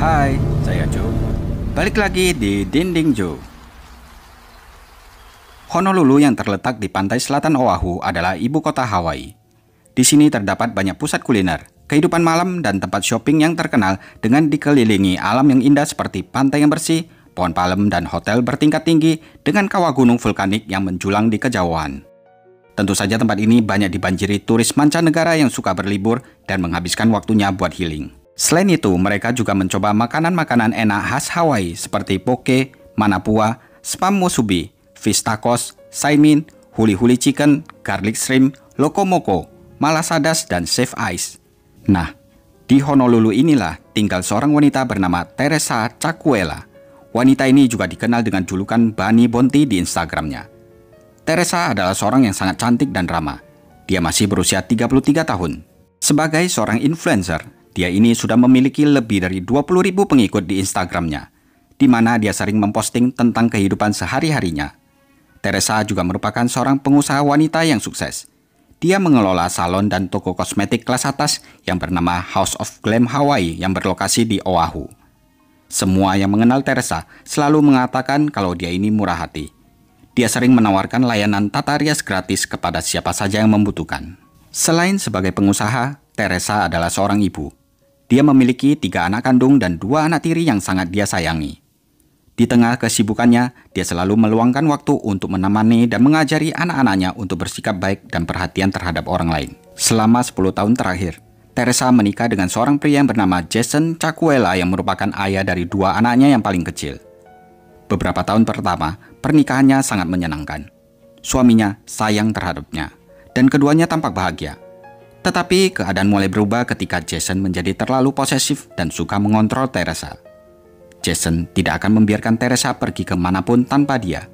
Hai, saya Joe. Balik lagi di Dinding Joe. Honolulu yang terletak di pantai selatan Oahu adalah ibu kota Hawaii. Di sini terdapat banyak pusat kuliner, kehidupan malam, dan tempat shopping yang terkenal dengan dikelilingi alam yang indah seperti pantai yang bersih, pohon palem, dan hotel bertingkat tinggi dengan kawah gunung vulkanik yang menjulang di kejauhan. Tentu saja tempat ini banyak dibanjiri turis mancanegara yang suka berlibur dan menghabiskan waktunya buat healing. Selain itu, mereka juga mencoba makanan-makanan enak khas Hawaii seperti poke, manapua, spam musubi, fish tacos, saimin, huli-huli chicken, garlic shrimp, loco moco, malasadas, dan shaved ice. Nah, di Honolulu inilah tinggal seorang wanita bernama Teresa Cacuela. Wanita ini juga dikenal dengan julukan Bunny Bounty di Instagramnya. Teresa adalah seorang yang sangat cantik dan ramah. Dia masih berusia 33 tahun. Sebagai seorang influencer, dia ini sudah memiliki lebih dari 20.000 pengikut di Instagramnya, di mana dia sering memposting tentang kehidupan sehari-harinya. Teresa juga merupakan seorang pengusaha wanita yang sukses. Dia mengelola salon dan toko kosmetik kelas atas yang bernama House of Glam Hawaii yang berlokasi di Oahu. Semua yang mengenal Teresa selalu mengatakan kalau dia ini murah hati. Dia sering menawarkan layanan tata rias gratis kepada siapa saja yang membutuhkan. Selain sebagai pengusaha, Teresa adalah seorang ibu. Dia memiliki 3 anak kandung dan 2 anak tiri yang sangat dia sayangi. Di tengah kesibukannya, dia selalu meluangkan waktu untuk menemani dan mengajari anak-anaknya untuk bersikap baik dan perhatian terhadap orang lain. Selama 10 tahun terakhir, Teresa menikah dengan seorang pria yang bernama Jason Cacuela yang merupakan ayah dari 2 anaknya yang paling kecil. Beberapa tahun pertama, pernikahannya sangat menyenangkan. Suaminya sayang terhadapnya, dan keduanya tampak bahagia. Tetapi keadaan mulai berubah ketika Jason menjadi terlalu posesif dan suka mengontrol Teresa. Jason tidak akan membiarkan Teresa pergi kemanapun tanpa dia.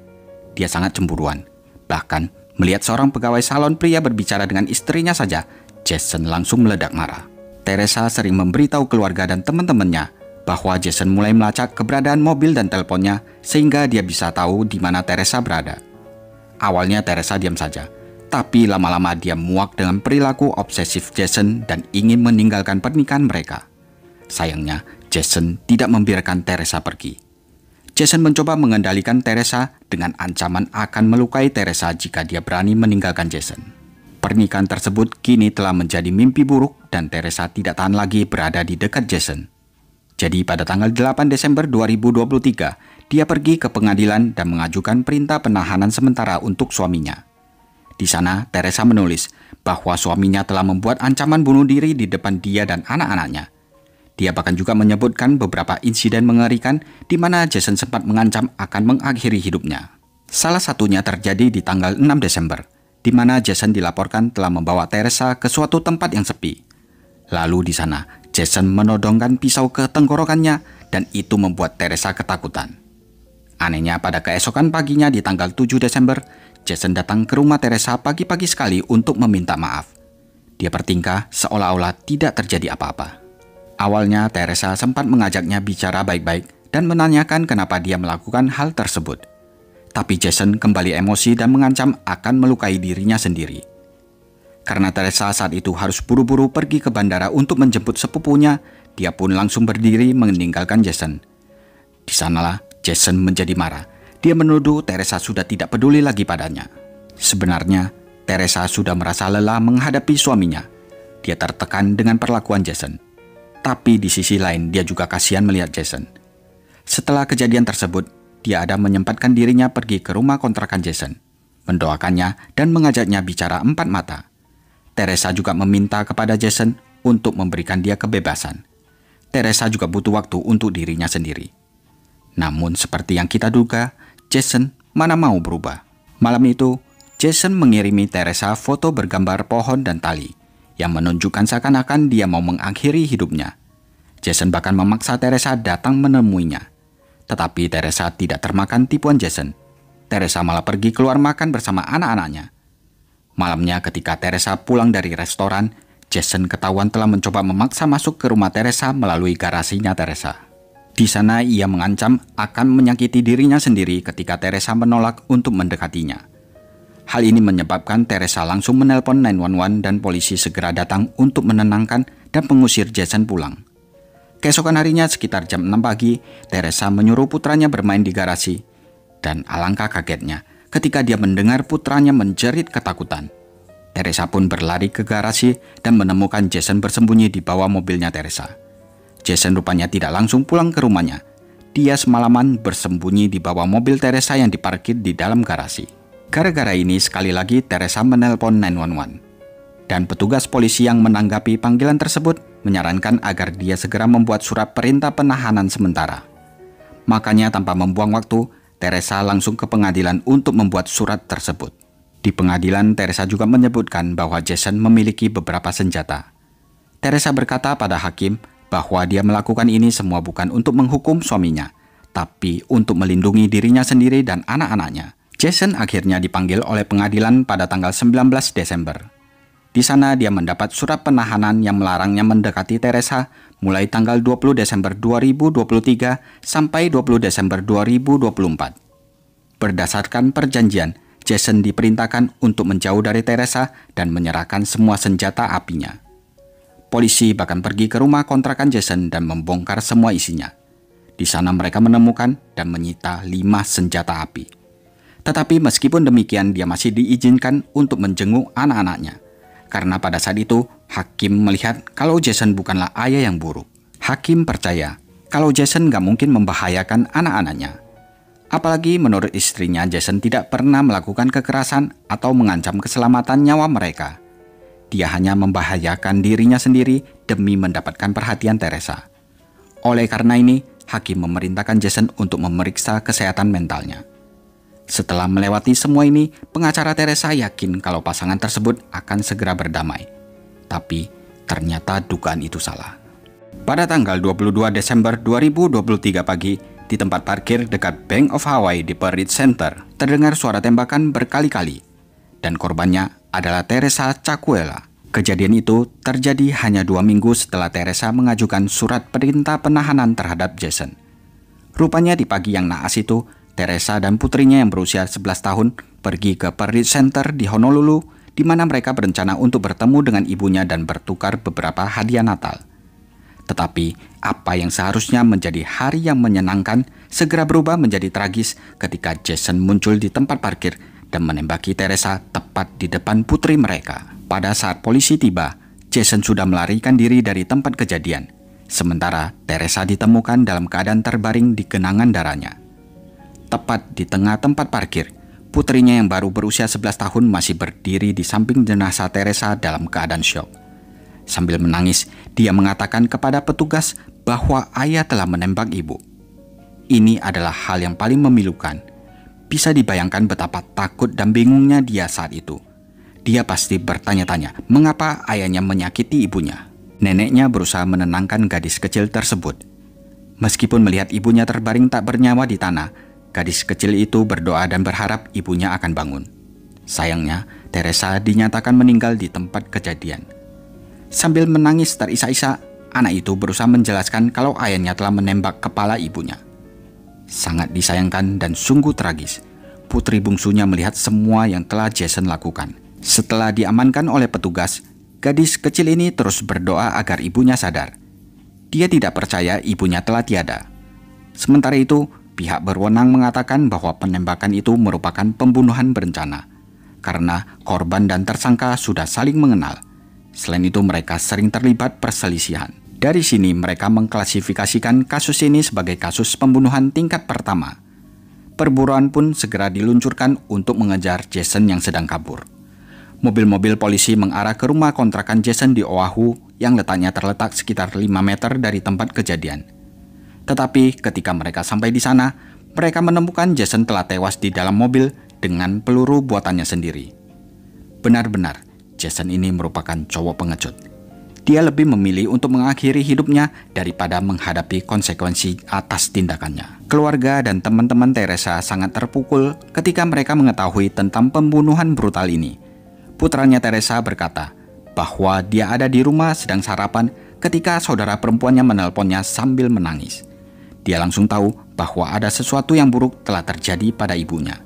Dia sangat cemburuan. Bahkan melihat seorang pegawai salon pria berbicara dengan istrinya saja, Jason langsung meledak marah. Teresa sering memberitahu keluarga dan teman-temannya bahwa Jason mulai melacak keberadaan mobil dan teleponnya sehingga dia bisa tahu di mana Teresa berada. Awalnya Teresa diam saja. Tapi lama-lama dia muak dengan perilaku obsesif Jason dan ingin meninggalkan pernikahan mereka. Sayangnya, Jason tidak membiarkan Teresa pergi. Jason mencoba mengendalikan Teresa dengan ancaman akan melukai Teresa jika dia berani meninggalkan Jason. Pernikahan tersebut kini telah menjadi mimpi buruk dan Teresa tidak tahan lagi berada di dekat Jason. Jadi pada tanggal 8 Desember 2023, dia pergi ke pengadilan dan mengajukan perintah penahanan sementara untuk suaminya. Di sana, Teresa menulis bahwa suaminya telah membuat ancaman bunuh diri di depan dia dan anak-anaknya. Dia bahkan juga menyebutkan beberapa insiden mengerikan di mana Jason sempat mengancam akan mengakhiri hidupnya. Salah satunya terjadi di tanggal 6 Desember, di mana Jason dilaporkan telah membawa Teresa ke suatu tempat yang sepi. Lalu di sana, Jason menodongkan pisau ke tenggorokannya dan itu membuat Teresa ketakutan. Anehnya pada keesokan paginya di tanggal 7 Desember, Jason datang ke rumah Teresa pagi-pagi sekali untuk meminta maaf. Dia bertingkah seolah-olah tidak terjadi apa-apa. Awalnya Teresa sempat mengajaknya bicara baik-baik dan menanyakan kenapa dia melakukan hal tersebut. Tapi Jason kembali emosi dan mengancam akan melukai dirinya sendiri. Karena Teresa saat itu harus buru-buru pergi ke bandara untuk menjemput sepupunya, dia pun langsung berdiri meninggalkan Jason. Di sanalah Jason menjadi marah. Dia menuduh Teresa sudah tidak peduli lagi padanya. Sebenarnya, Teresa sudah merasa lelah menghadapi suaminya. Dia tertekan dengan perlakuan Jason. Tapi di sisi lain, dia juga kasihan melihat Jason. Setelah kejadian tersebut, dia ada menyempatkan dirinya pergi ke rumah kontrakan Jason, mendoakannya dan mengajaknya bicara 4 mata. Teresa juga meminta kepada Jason untuk memberikan dia kebebasan. Teresa juga butuh waktu untuk dirinya sendiri. Namun seperti yang kita duga, Jason mana mau berubah. Malam itu, Jason mengirimi Teresa foto bergambar pohon dan tali yang menunjukkan seakan-akan dia mau mengakhiri hidupnya. Jason bahkan memaksa Teresa datang menemuinya. Tetapi Teresa tidak termakan tipuan Jason. Teresa malah pergi keluar makan bersama anak-anaknya. Malamnya ketika Teresa pulang dari restoran, Jason ketahuan telah mencoba memaksa masuk ke rumah Teresa melalui garasinya Teresa. Di sana ia mengancam akan menyakiti dirinya sendiri ketika Teresa menolak untuk mendekatinya. Hal ini menyebabkan Teresa langsung menelpon 911 dan polisi segera datang untuk menenangkan dan mengusir Jason pulang. Keesokan harinya sekitar jam 6 pagi, Teresa menyuruh putranya bermain di garasi. Dan alangkah kagetnya ketika dia mendengar putranya menjerit ketakutan. Teresa pun berlari ke garasi dan menemukan Jason bersembunyi di bawah mobilnya Teresa. Jason rupanya tidak langsung pulang ke rumahnya. Dia semalaman bersembunyi di bawah mobil Teresa yang diparkir di dalam garasi. Gara-gara ini sekali lagi Teresa menelpon 911. Dan petugas polisi yang menanggapi panggilan tersebut menyarankan agar dia segera membuat surat perintah penahanan sementara. Makanya tanpa membuang waktu, Teresa langsung ke pengadilan untuk membuat surat tersebut. Di pengadilan, Teresa juga menyebutkan bahwa Jason memiliki beberapa senjata. Teresa berkata pada hakim bahwa dia melakukan ini semua bukan untuk menghukum suaminya, tapi untuk melindungi dirinya sendiri dan anak-anaknya. Jason akhirnya dipanggil oleh pengadilan pada tanggal 19 Desember. Di sana dia mendapat surat penahanan yang melarangnya mendekati Teresa mulai tanggal 20 Desember 2023 sampai 20 Desember 2024. Berdasarkan perjanjian, Jason diperintahkan untuk menjauh dari Teresa dan menyerahkan semua senjata apinya. Polisi bahkan pergi ke rumah kontrakan Jason dan membongkar semua isinya. Di sana mereka menemukan dan menyita 5 senjata api. Tetapi meskipun demikian, dia masih diizinkan untuk menjenguk anak-anaknya. Karena pada saat itu, hakim melihat kalau Jason bukanlah ayah yang buruk. Hakim percaya kalau Jason gak mungkin membahayakan anak-anaknya. Apalagi menurut istrinya, Jason tidak pernah melakukan kekerasan atau mengancam keselamatan nyawa mereka. Dia hanya membahayakan dirinya sendiri demi mendapatkan perhatian Teresa. Oleh karena ini, hakim memerintahkan Jason untuk memeriksa kesehatan mentalnya. Setelah melewati semua ini, pengacara Teresa yakin kalau pasangan tersebut akan segera berdamai. Tapi ternyata dugaan itu salah. Pada tanggal 22 Desember 2023 pagi, di tempat parkir dekat Bank of Hawaii di Pearl River Center, terdengar suara tembakan berkali-kali. Dan korbannya adalah Teresa Cacuela. Kejadian itu terjadi hanya 2 minggu setelah Teresa mengajukan surat perintah penahanan terhadap Jason. Rupanya di pagi yang naas itu, Teresa dan putrinya yang berusia 11 tahun pergi ke Pearl River Center di Honolulu, di mana mereka berencana untuk bertemu dengan ibunya dan bertukar beberapa hadiah Natal. Tetapi, apa yang seharusnya menjadi hari yang menyenangkan segera berubah menjadi tragis ketika Jason muncul di tempat parkir dan menembaki Teresa tepat di depan putri mereka. Pada saat polisi tiba, Jason sudah melarikan diri dari tempat kejadian, sementara Teresa ditemukan dalam keadaan terbaring di genangan darahnya. Tepat di tengah tempat parkir, putrinya yang baru berusia 11 tahun masih berdiri di samping jenazah Teresa dalam keadaan syok. Sambil menangis, dia mengatakan kepada petugas bahwa ayah telah menembak ibu. Ini adalah hal yang paling memilukan. Bisa dibayangkan betapa takut dan bingungnya dia saat itu. Dia pasti bertanya-tanya mengapa ayahnya menyakiti ibunya. Neneknya berusaha menenangkan gadis kecil tersebut. Meskipun melihat ibunya terbaring tak bernyawa di tanah, gadis kecil itu berdoa dan berharap ibunya akan bangun. Sayangnya, Teresa dinyatakan meninggal di tempat kejadian. Sambil menangis terisak-isak, anak itu berusaha menjelaskan kalau ayahnya telah menembak kepala ibunya. Sangat disayangkan dan sungguh tragis, putri bungsunya melihat semua yang telah Jason lakukan. Setelah diamankan oleh petugas, gadis kecil ini terus berdoa agar ibunya sadar. Dia tidak percaya ibunya telah tiada. Sementara itu, pihak berwenang mengatakan bahwa penembakan itu merupakan pembunuhan berencana karena korban dan tersangka sudah saling mengenal. Selain itu, mereka sering terlibat perselisihan. Dari sini mereka mengklasifikasikan kasus ini sebagai kasus pembunuhan tingkat pertama. Perburuan pun segera diluncurkan untuk mengejar Jason yang sedang kabur. Mobil-mobil polisi mengarah ke rumah kontrakan Jason di Oahu yang letaknya terletak sekitar 5 meter dari tempat kejadian. Tetapi ketika mereka sampai di sana, mereka menemukan Jason telah tewas di dalam mobil dengan peluru buatannya sendiri. Benar-benar, Jason ini merupakan cowok pengecut. Dia lebih memilih untuk mengakhiri hidupnya daripada menghadapi konsekuensi atas tindakannya. Keluarga dan teman-teman Teresa sangat terpukul ketika mereka mengetahui tentang pembunuhan brutal ini. Putranya Teresa berkata bahwa dia ada di rumah sedang sarapan ketika saudara perempuannya menelponnya sambil menangis. Dia langsung tahu bahwa ada sesuatu yang buruk telah terjadi pada ibunya.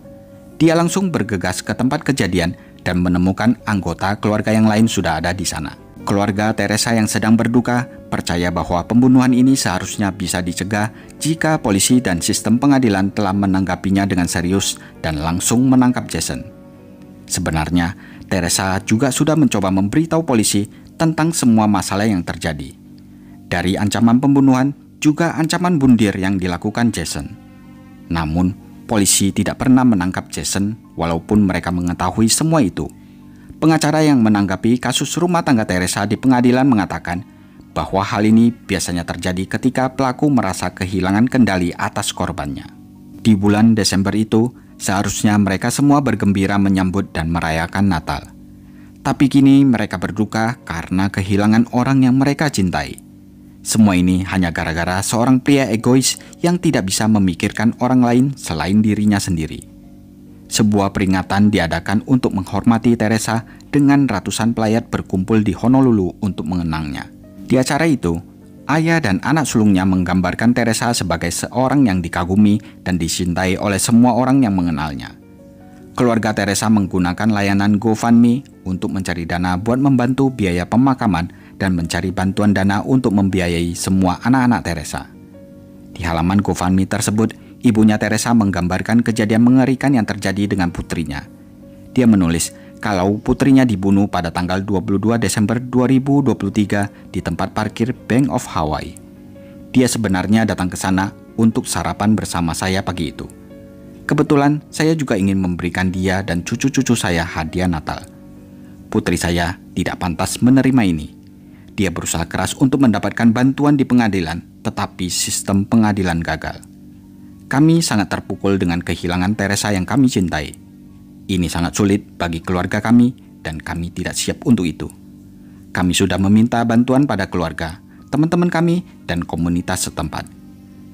Dia langsung bergegas ke tempat kejadian dan menemukan anggota keluarga yang lain sudah ada di sana. Keluarga Teresa yang sedang berduka percaya bahwa pembunuhan ini seharusnya bisa dicegah jika polisi dan sistem pengadilan telah menanggapinya dengan serius dan langsung menangkap Jason. Sebenarnya, Teresa juga sudah mencoba memberitahu polisi tentang semua masalah yang terjadi. Dari ancaman pembunuhan, juga ancaman bunuh diri yang dilakukan Jason. Namun, polisi tidak pernah menangkap Jason walaupun mereka mengetahui semua itu. Pengacara yang menanggapi kasus rumah tangga Teresa di pengadilan mengatakan bahwa hal ini biasanya terjadi ketika pelaku merasa kehilangan kendali atas korbannya. Di bulan Desember itu, seharusnya mereka semua bergembira menyambut dan merayakan Natal. Tapi kini mereka berduka karena kehilangan orang yang mereka cintai. Semua ini hanya gara-gara seorang pria egois yang tidak bisa memikirkan orang lain selain dirinya sendiri. Sebuah peringatan diadakan untuk menghormati Teresa dengan ratusan pelayat berkumpul di Honolulu untuk mengenangnya. Di acara itu, ayah dan anak sulungnya menggambarkan Teresa sebagai seorang yang dikagumi dan dicintai oleh semua orang yang mengenalnya. Keluarga Teresa menggunakan layanan GoFundMe untuk mencari dana buat membantu biaya pemakaman dan mencari bantuan dana untuk membiayai semua anak-anak Teresa. Di halaman GoFundMe tersebut, ibunya Teresa menggambarkan kejadian mengerikan yang terjadi dengan putrinya. Dia menulis kalau putrinya dibunuh pada tanggal 22 Desember 2023 di tempat parkir Bank of Hawaii. Dia sebenarnya datang ke sana untuk sarapan bersama saya pagi itu. Kebetulan saya juga ingin memberikan dia dan cucu-cucu saya hadiah Natal. Putri saya tidak pantas menerima ini. Dia berusaha keras untuk mendapatkan bantuan di pengadilan, tetapi sistem pengadilan gagal. Kami sangat terpukul dengan kehilangan Teresa yang kami cintai. Ini sangat sulit bagi keluarga kami dan kami tidak siap untuk itu. Kami sudah meminta bantuan pada keluarga, teman-teman kami, dan komunitas setempat.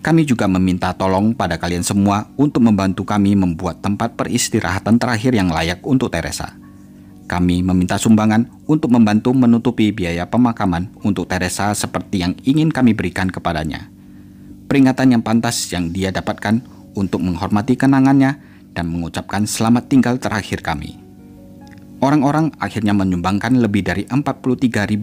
Kami juga meminta tolong pada kalian semua untuk membantu kami membuat tempat peristirahatan terakhir yang layak untuk Teresa. Kami meminta sumbangan untuk membantu menutupi biaya pemakaman untuk Teresa seperti yang ingin kami berikan kepadanya. Peringatan yang pantas yang dia dapatkan untuk menghormati kenangannya dan mengucapkan selamat tinggal terakhir kami. Orang-orang akhirnya menyumbangkan lebih dari $43.000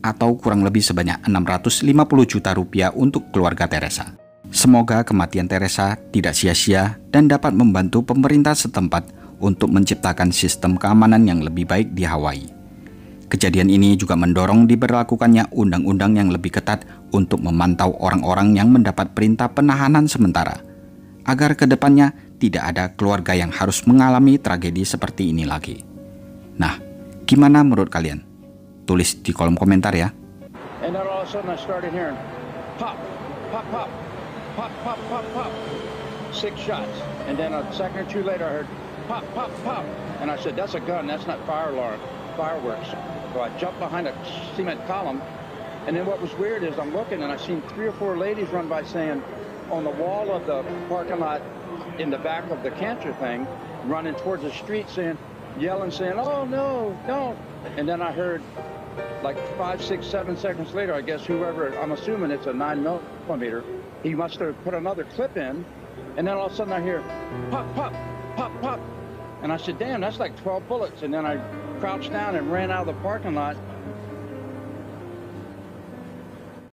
atau kurang lebih sebanyak 650 juta rupiah untuk keluarga Teresa. Semoga kematian Teresa tidak sia-sia dan dapat membantu pemerintah setempat untuk menciptakan sistem keamanan yang lebih baik di Hawaii. Kejadian ini juga mendorong diberlakukannya undang-undang yang lebih ketat untuk memantau orang-orang yang mendapat perintah penahanan sementara, agar ke depannya tidak ada keluarga yang harus mengalami tragedi seperti ini lagi. Nah, gimana menurut kalian? Tulis di kolom komentar ya. And then all of a sudden I started hearing pop, pop, pop, pop, pop, pop, pop. 6 shots. And then a second or two later I heard pop, pop, pop. And I said, that's a gun, that's not fire alarm, fireworks. So I jumped behind a cement column. And then what was weird is I'm looking and I seen 3 or 4 ladies run by saying, on the wall of the parking lot in the back of the cancer thing, running towards the street saying, yelling, saying, oh no, don't. And then I heard like 5, 6, 7 seconds later, I guess whoever, I'm assuming it's a 9mm, he must have put another clip in. And then all of a sudden I hear pop, pop, pop, pop. And I said, damn, that's like 12 bullets. And then I crouched down and ran out of the parking lot